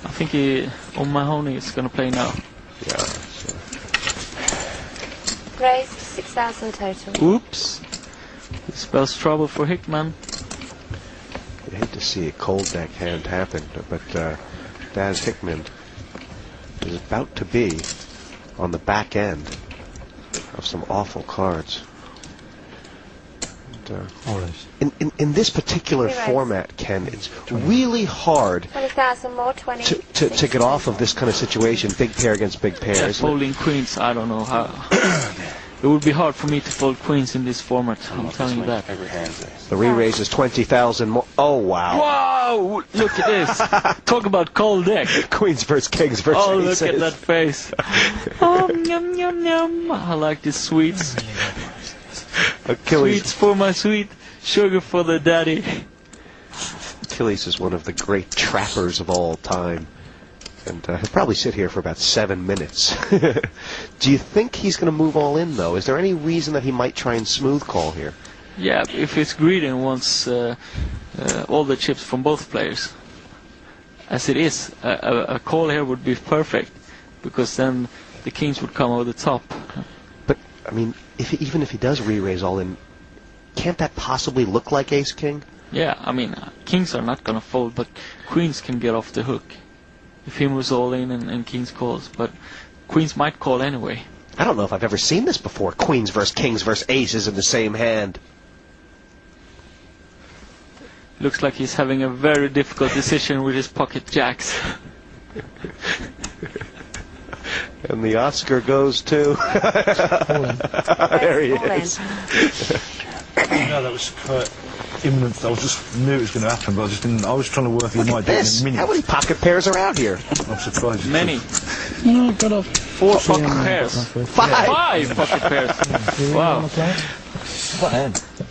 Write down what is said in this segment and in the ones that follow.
I think O'Mahony is gonna play now. Yeah. So. Raise 6,000 total. Oops. This spells trouble for Hickman. You hate to see a cold deck hand happen, but Daz Hickman is about to be on the back end of some awful cards. And, in this particular format, Ken, it's really hard 20,000 more, 20. to get off of this kind of situation, big pair against big pair. Yeah, folding queens, I don't know how. It would be hard for me to fold queens in this format, I'm telling you that. The re-raise is 20,000 more. Oh, wow. Wow! Look at this. Talk about cold deck. Queens versus kings versus Oh, look aces. at that face. Oh, yum, yum, yum. I like these sweets. Achilles. Sweets for my sweet, sugar for the daddy. Achilles is one of the great trappers of all time. And he'll probably sit here for about 7 minutes. Do you think he's going to move all in, though? Is there any reason that he might try and smooth call here? Yeah, if he's greedy and wants all the chips from both players. As it is, a call here would be perfect, because then the kings would come over the top. But, I mean, even if he does re-raise all in, can't that possibly look like ace-king? Yeah, I mean, kings are not going to fold, but queens can get off the hook. If he moves all in and kings calls, but queens might call anyway. I don't know if I've ever seen this before. Queens versus kings versus aces in the same hand. Looks like he's having a very difficult decision with his pocket jacks. And the Oscar goes to... There he is. No, that was quite imminent. I just knew it was going to happen, but I just didn't. I was trying to work it my day in a minute. How many pocket pairs are out here? I'm surprised. Many. No, I've got a 4 pocket pairs. 5 pocket pairs. Wow.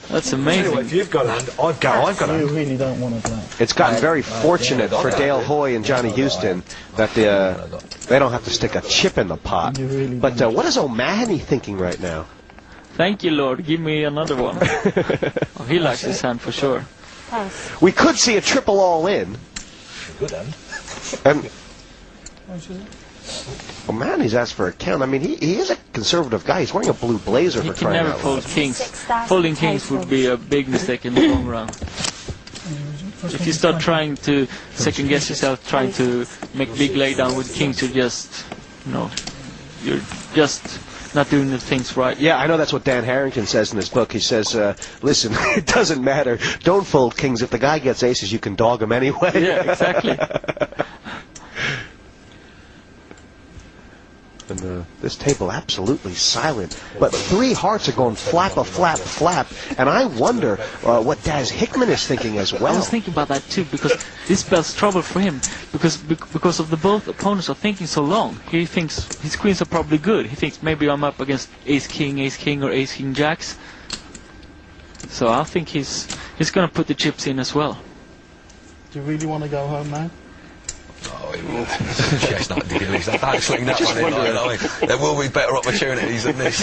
That's amazing. Anyway, if you've got a hand, I've got a You hand. really don't want to play. It's gotten very fortunate for Dale Hoy and Johnny Houston that they don't have to stick a chip in the pot. But what is O'Mahony thinking right now? Thank you, Lord. Give me another one. Oh, he likes his hand for sure. Pass. We could see a triple all-in. Good hand. And O'Mahony's asked for a count. I mean, he is a conservative guy. He's wearing a blue blazer He for can crying never out fold loud. kings. 6,000 Folding kings total. would be a big mistake in the long run. If you start trying to second guess yourself, trying to make big laydown with kings, you're just not doing the things right. Yeah, I know that's what Dan Harrington says in his book. He says, listen, it doesn't matter. Don't fold kings. If the guy gets aces, you can dog him anyway. Yeah, exactly. And this table absolutely silent. But 3 hearts are going flap, flap. And I wonder what Daz Hickman is thinking as I well. was thinking about that too, because this spells trouble for him, because of the both opponents are thinking so long. He thinks his queens are probably good. He thinks maybe I'm up against ace king, or ace king jacks. So I think he's gonna put the chips in as well. Do you really want to go home now? Oh, it's not ridiculous. Don't swing that one in. I mean, there will be better opportunities than this.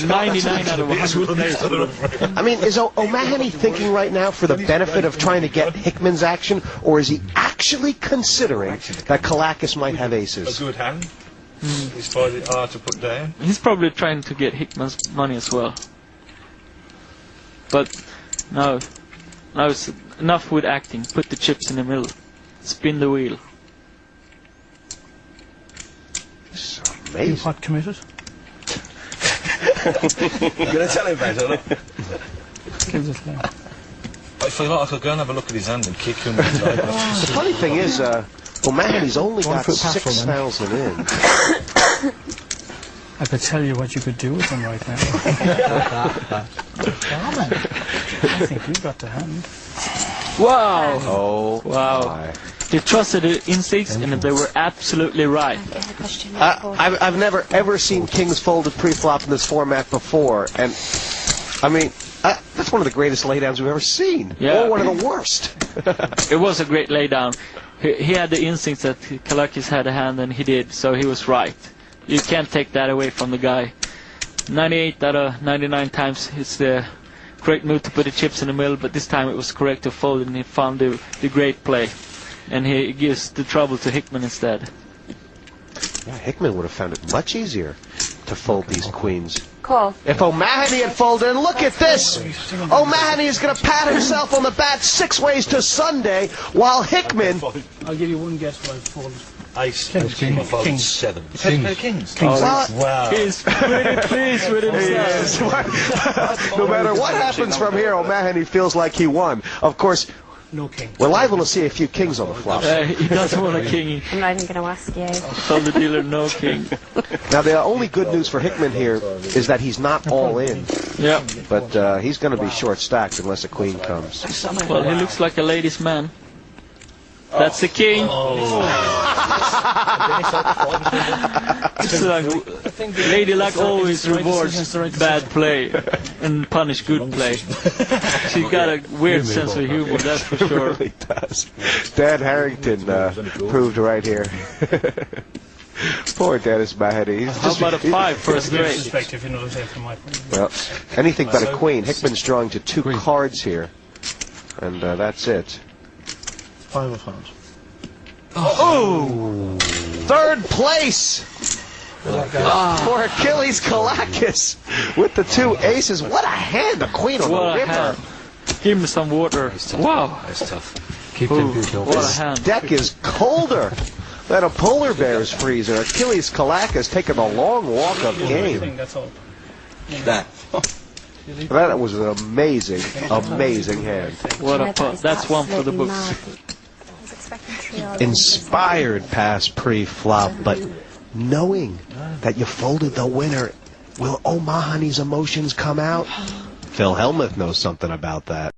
99 out of 100. I mean, is O'Mahony thinking right now for the benefit of trying to get Hickman's action, or is he actually considering that Kalakis might have A aces? good hand. He's find it hard to put down. He's probably trying to get Hickman's money as well. But now it's enough with acting. Put the chips in the middle. Spin the wheel. It's You amazing. quite committed? You're going to tell him about it, Gives us now. I feel like I could go and have a look at his hand and kick him. The funny thing is, O'Mahony's only got 1 foot pass for them. 6,000 in. I could tell you what you could do with them right now. Darling, I think you got the hand. Wow! Oh, Wow. my. They trusted the instincts, and they were absolutely right. I've never ever seen kings folded pre-flop in this format before, and I mean, that's one of the greatest laydowns we've ever seen. Yeah. Or one of the worst. It was a great laydown. He had the instincts that Kalakis had a hand, and he did, so he was right. You can't take that away from the guy. 98 out of 99 times it's the correct move to put the chips in the middle, but this time it was correct to fold, and he found the great play. And he gives the trouble to Hickman instead. Yeah, Hickman would have found it much easier to fold these queens. Call. If O'Mahony had folded, and look at this! O'Mahony is going to pat himself on the back 6 ways to Sunday, while Hickman... I'll give you one guess what I've folded. Ace. King. I folded King. 7. Kings. Wow. He's pretty pleased with himself. No matter what happens from here, O'Mahony feels like he won. Of course, No king. we're liable to see a few kings on the flop. He doesn't want a king. I'm not even going to ask you. Told the dealer no king. Now, the only good news for Hickman here is that he's not all in, Yeah. but he's going to be short-stacked unless a queen comes. Well, he looks like a ladies' man. That's the king. It's like, Lady Luck always rewards bad play and punish good play. She's got a weird sense of humor, that's for It sure. really does. Dan Harrington proved right here. Poor Dennis Mahoney. He's How just, about a 5 for a straight? Perspective, you know what I'm saying, from my point of view. well, anything but a queen. Hickman's drawing to 2 cards here, and that's it. 5 of hearts. Oh! 3rd place! For Achilles Kalakis with the 2 aces. What a hand! A queen on What the a river. hand. Give me some water. Wow. That's tough. Keep Ooh, them what a hand. Deck is colder than a polar bear's freezer. Achilles Kalakis taking a long walk of I game. think that's all. That. That was an amazing, amazing hand. What Yeah, a pot. is That's one for the absolutely books. mad. I was expecting 3 all in. Inspired pass pre-flop, but knowing that you folded the winner, will O'Mahony's emotions come out? Phil Hellmuth knows something about that.